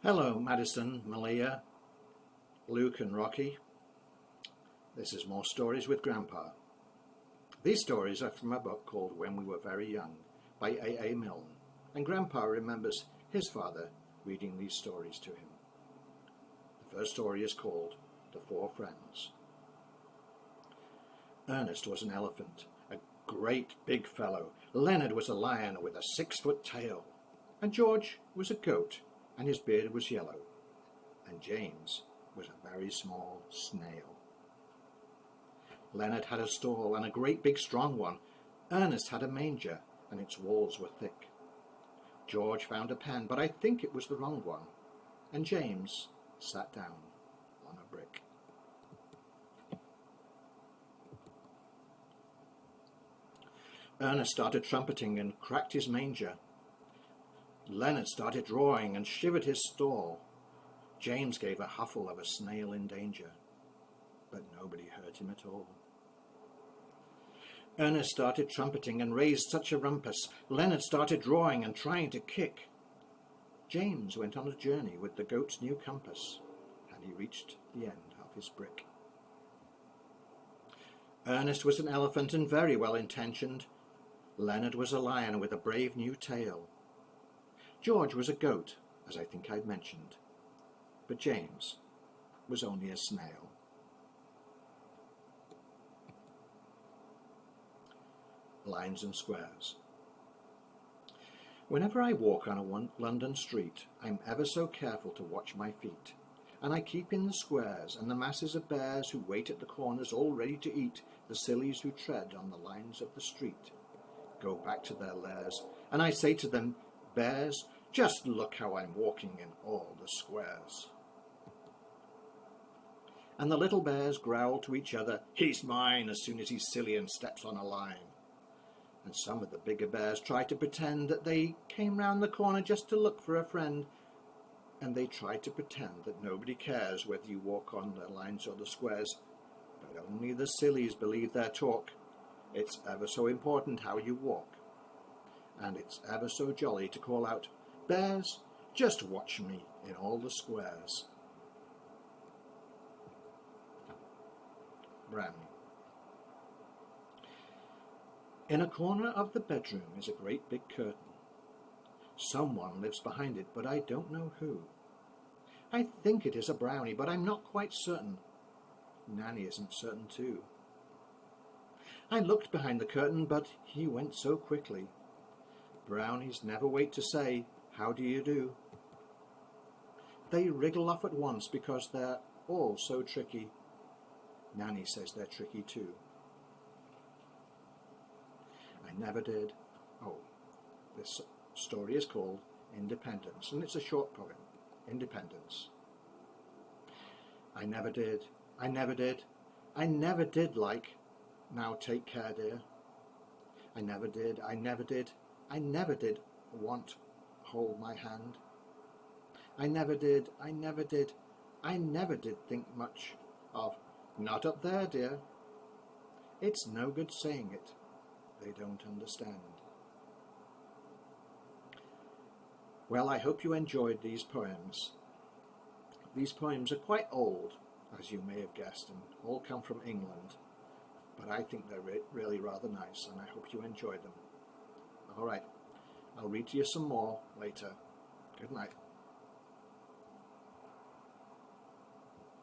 Hello, Madison, Malia, Luke and Rocky. This is More Stories with Grandpa. These stories are from a book called When We Were Very Young by A. Milne, and Grandpa remembers his father reading these stories to him. The first story is called The Four Friends. Ernest was an elephant, a great big fellow. Leonard was a lion with a 6-foot tail, and George was a goat, and his beard was yellow, and James was a very small snail. Leonard had a stall, and a great big strong one. Ernest had a manger, and its walls were thick. George found a pen, but I think it was the wrong one, and James sat down on a brick. Ernest started trumpeting and cracked his manger. Leonard started drawing and shivered his stall. James gave a huffle of a snail in danger, but nobody hurt him at all. Ernest started trumpeting and raised such a rumpus. Leonard started drawing and trying to kick. James went on a journey with the goat's new compass, and he reached the end of his brick. Ernest was an elephant and very well intentioned. Leonard was a lion with a brave new tail. George was a goat, as I think I'd mentioned, but James was only a snail. Lines and squares. Whenever I walk on a London street, I'm ever so careful to watch my feet, and I keep in the squares and the masses of bears who wait at the corners all ready to eat the sillies who tread on the lines of the street. Go back to their lairs, and I say to them, "Bears, just look how I'm walking in all the squares." And the little bears growl to each other, "He's mine," as soon as he's silly and steps on a line. And some of the bigger bears try to pretend that they came round the corner just to look for a friend, and they try to pretend that nobody cares whether you walk on the lines or the squares, but only the sillies believe their talk. It's ever so important how you walk, and it's ever so jolly to call out, "Bears, just watch me in all the squares." Brownie. In a corner of the bedroom is a great big curtain. Someone lives behind it, but I don't know who. I think it is a brownie, but I'm not quite certain. Nanny isn't certain too. I looked behind the curtain, but he went so quickly. Brownies never wait to say, "How do you do?" They wriggle off at once because they're all so tricky. Nanny says they're tricky too. I never did. Oh, this story is called Independence, and it's a short poem. Independence. I never did. I never did. I never did like, "Now take care, dear." I never did. I never did. I never did want hold my hand. I never did. I never did. I never did think much of, "Not up there, dear." It's no good saying it. They don't understand. Well, I hope you enjoyed these poems. These poems are quite old, as you may have guessed, and all come from England, but I think they're really rather nice, and I hope you enjoy them. All right, I'll read to you some more later. Good night.